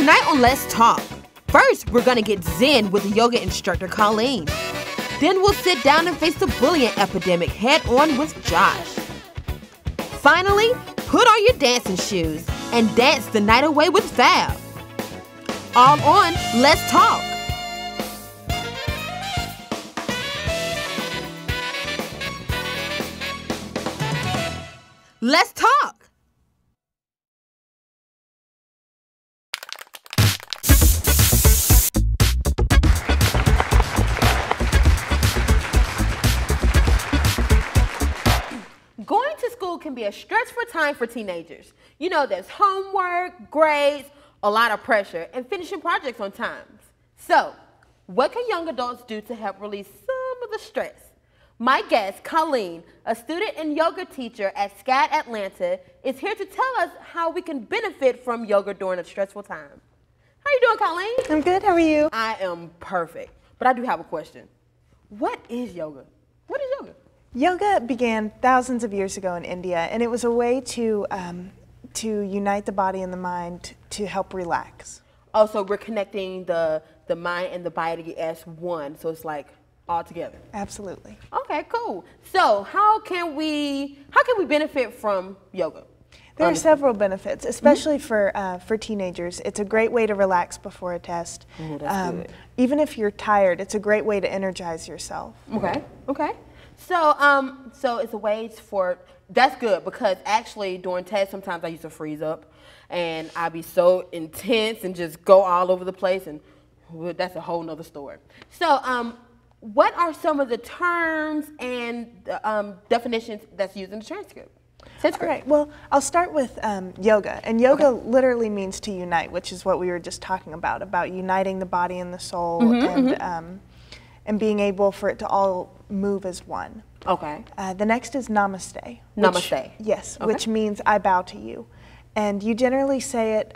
Tonight on Let's Talk, first we're gonna get zen with yoga instructor Collen. Then we'll sit down and face the bullying epidemic head on with Josh. Finally, put on your dancing shoes and dance the night away with Fab. All on Let's Talk. Let's talk. Going to school can be a stressful time for teenagers. You know, there's homework, grades, a lot of pressure, and finishing projects on time. So, what can young adults do to help release some of the stress? My guest, Collen, a student and yoga teacher at SCAD Atlanta, is here to tell us how we can benefit from yoga during a stressful time. How are you doing, Collen? I'm good. How are you? I am perfect, but I do have a question. What is yoga? What is yoga? Yoga began thousands of years ago in India, and it was a way to unite the body and the mind to help relax. Oh, so we're connecting the mind and the body as one, so it's like all together. Absolutely. Okay, cool. So how can we benefit from yoga? There are several benefits, especially for teenagers. It's a great way to relax before a test. Oh, that's good. Even if you're tired, it's a great way to energize yourself. Okay. Okay. So so it's a way for, that's good, because actually during tests sometimes I used to freeze up and I'd be so intense and just go all over the place, and well, that's a whole nother story. So what are some of the terms and definitions that's used in the transcript? All right, well, I'll start with yoga. And yoga literally means to unite, which is what we were just talking about uniting the body and the soul, and being able for it to all move as one. Okay. The next is namaste. Namaste. Yes, which means I bow to you. And you generally say it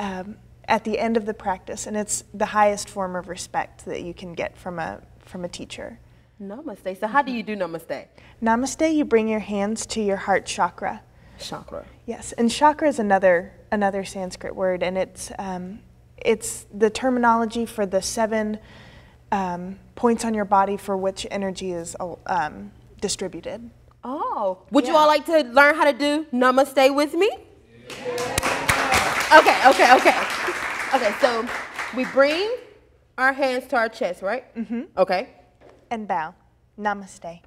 at the end of the practice, and it's the highest form of respect that you can get from a teacher. Namaste. So how do you do namaste? Namaste, you bring your hands to your heart chakra. Chakra. Yes, and chakra is another Sanskrit word, and it's the terminology for the 7 points on your body for which energy is distributed. Oh, would you all like to learn how to do namaste with me? Okay, so we bring our hands to our chest, right? Okay. And bow. Namaste.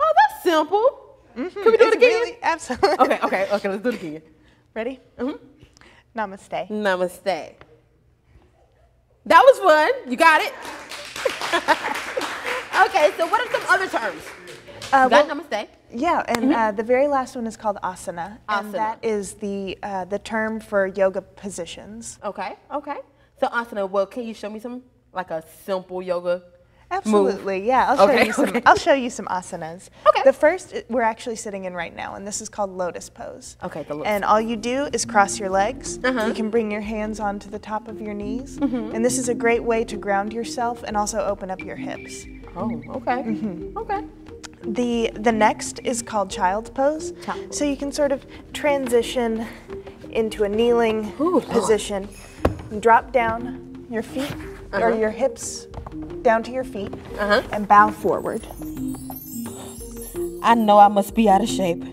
Oh, that's simple. Can we do it again? Really, absolutely. Okay, let's do it again. Ready? Namaste. Namaste. That was fun. You got it? Okay, so what are some other terms? You got namaste. Yeah, and the very last one is called asana. And that is the term for yoga positions. Okay. So asana, well, can you show me some, like a simple yoga Absolutely, move? Yeah. I'll show you some asanas. Okay. The first we're actually sitting in right now, and this is called lotus pose. Okay, the lotus. And all you do is cross your legs. You can bring your hands onto the top of your knees, and this is a great way to ground yourself and also open up your hips. Oh, okay. Okay. The next is called child's pose. So you can sort of transition into a kneeling position, and drop down your feet or your hips down to your feet, and bow forward. I know I must be out of shape.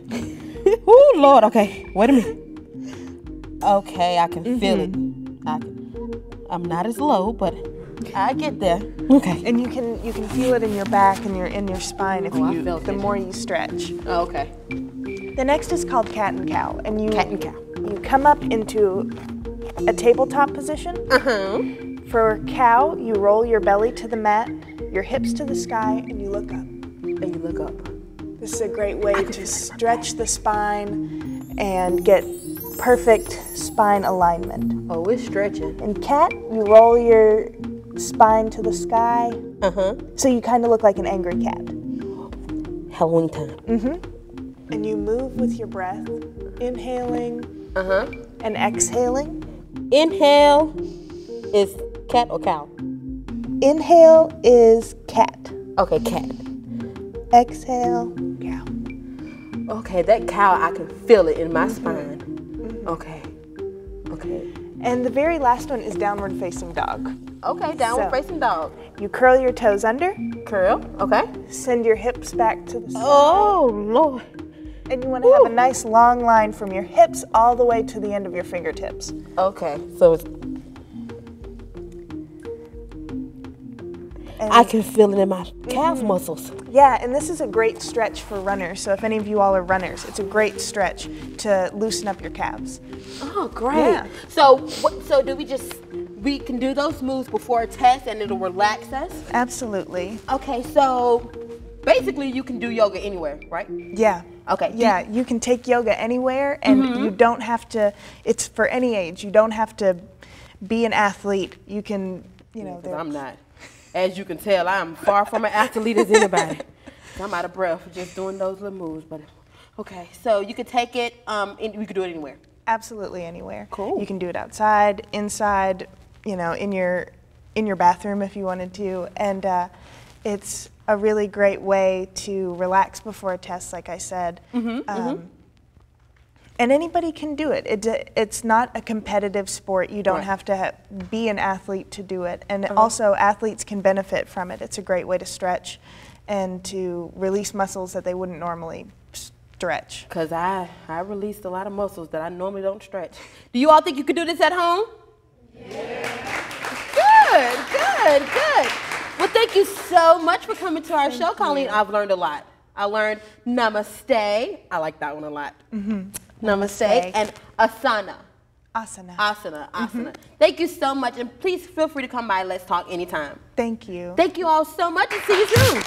Oh Lord, okay, wait a minute. Okay, I can feel it. I'm not as low, but I get there. Okay. And you can feel it in your back and in your spine if the more you stretch. Oh, okay. The next is called cat and cow, and cat and cow. You come up into a tabletop position. For cow, you roll your belly to the mat, your hips to the sky, and you look up. And you look up. This is a great way to stretch the spine and get perfect spine alignment. Oh, it's stretching. In cat, you roll your spine to the sky. So you kind of look like an angry cat. Halloween time. And you move with your breath, inhaling and exhaling. Inhale is cat or cow? Inhale is cat. Okay, cat. Exhale, cow. Okay, that cow, I can feel it in my spine. Okay. And the very last one is downward facing dog. Okay, downward facing dog. You curl your toes under. Curl, okay. Send your hips back to the side. Oh, Lord. And you want to have a nice long line from your hips all the way to the end of your fingertips. Okay, so it's... I can feel it in my calf muscles. Yeah, and this is a great stretch for runners. So if any of you all are runners, it's a great stretch to loosen up your calves. Oh, great. Yeah. So do we can do those moves before a test and it'll relax us? Absolutely. Okay, so basically you can do yoga anywhere, right? Yeah. Okay. Yeah, you can take yoga anywhere, and you don't have to, it's for any age. You don't have to be an athlete. You can, you know. I'm not. As you can tell, I'm far from an athlete as anybody. I'm out of breath just doing those little moves. But okay, so you could take it, we could do it anywhere. Absolutely anywhere. Cool. You can do it outside, inside, you know, in your bathroom if you wanted to, and it's a really great way to relax before a test, like I said. And anybody can do it. It's not a competitive sport. You don't have to be an athlete to do it. And also, athletes can benefit from it. It's a great way to stretch and to release muscles that they wouldn't normally stretch. Because I released a lot of muscles that I normally don't stretch. Do you all think you could do this at home? Yeah. Good. Well, thank you so much for coming to our show, Colleen. I've learned a lot. I learned namaste. I like that one a lot. Namaste. And asana. Asana. Thank you so much. And please feel free to come by. Let's talk anytime. Thank you. Thank you all so much and see you soon.